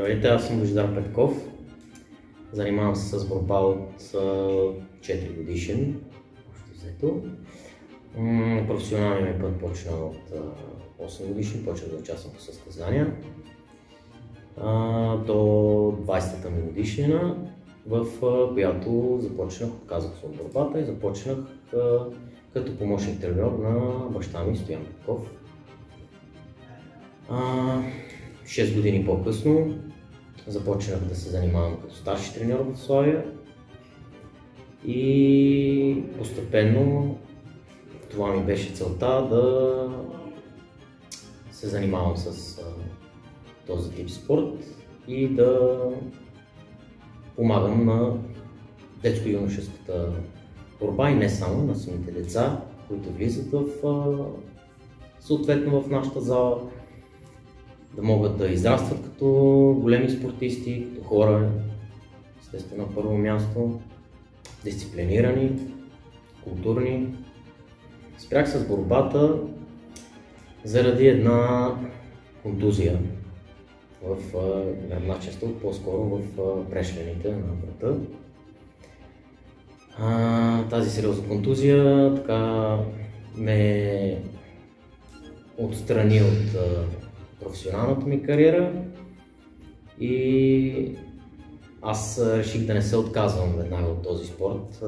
Здравейте, аз съм Божидар Петков. Занимавам се с борба от 4 годишен, общо взето. Професионалният ми път почна от 8 годишен, почнах да участвам в състезания. До 20-та ми годишнина, в която започнах, отказах се от борбата и започнах като помощник треньор на баща ми Стоян Петков. 6 години по-късно започнах да се занимавам като старши треньор в Славия и постепенно това ми беше целта да се занимавам с този тип спорт и да помагам на детско-юношеската борба и не само, на самите деца, които влизат съответно в нашата зала, да могат да израстват като големи спортисти, като хора, естествено на първо място, дисциплинирани, културни. Спрях с борбата заради една контузия в гръбна част, по-скоро в прешлените на врата. Тази сериозна контузия така ме отстрани от професионалната ми кариера и аз реших да не се отказвам веднага от този спорт.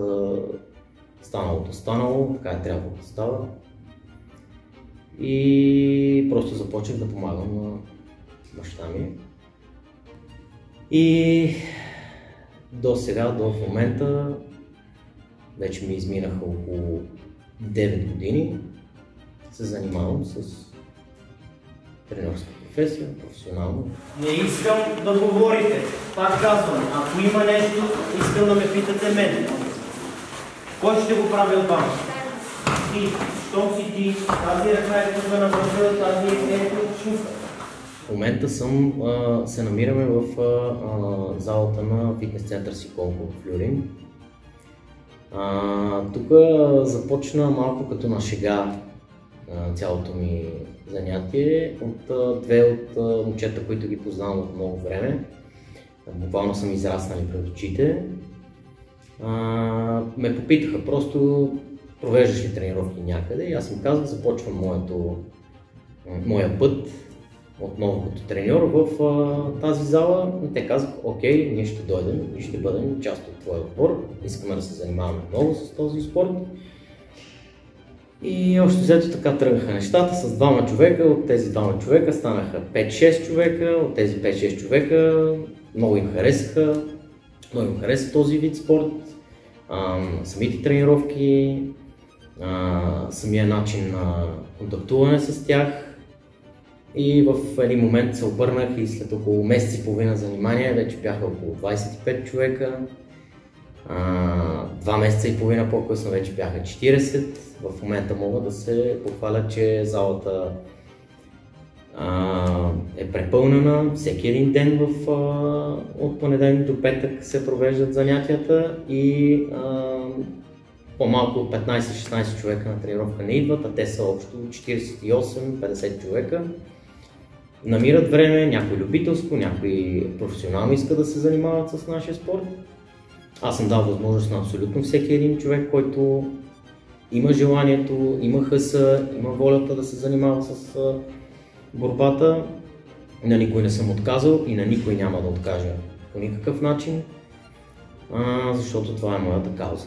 Станалото станало, така е трябвало да става. И просто започнах да помагам на баща ми. И до сега, до момента, вече ми изминаха около 9 години, се занимавам с тренерска професия, професионално. Не искам да говорите. Пак казвам, ако има нещо, искам да ме питате мен. Кой ще го прави от вас? Ти, щом си ти, тази ръка е тук на върха, тази е шука. В момента се намираме в залата на фитнес център Сиколко в Люлин. Тук започна малко като на шега цялото ми занятие от две от момчета, които ги познавам от много време. Буквално са ми израснали пред очите. Ме попитаха просто провеждаш ли тренировки някъде и аз им казах, започвам моя път отново като треньор в тази зала. И те казаха, окей, ние ще дойдем и ще бъдем част от твоя отбор. Искаме да се занимаваме много с този спорт. И още взето така тръгнаха нещата с двама човека. От тези двама човека станаха 5-6 човека. От тези 5-6 човека много им хареса този вид спорт. Самите тренировки, самия начин на контактуване с тях. И в един момент се обърнах и след около месец и половина занимание вече бяха около 25 човека. 2 месеца и половина по-късно вече бяха 40. В момента мога да се похваля, че залата е препълнена. Всеки един ден от понеделник до петък се провеждат занятията и по-малко от 15-16 човека на тренировка не идват, а те са общо 48-50 човека. Намират време, някой любителско, някой професионално иска да се занимават с нашия спорт. Аз съм дал възможност на абсолютно всеки един човек, който има желанието, има хъса, има волята да се занимава с борбата. На никой не съм отказал и на никой няма да откажа по никакъв начин, защото това е моята кауза.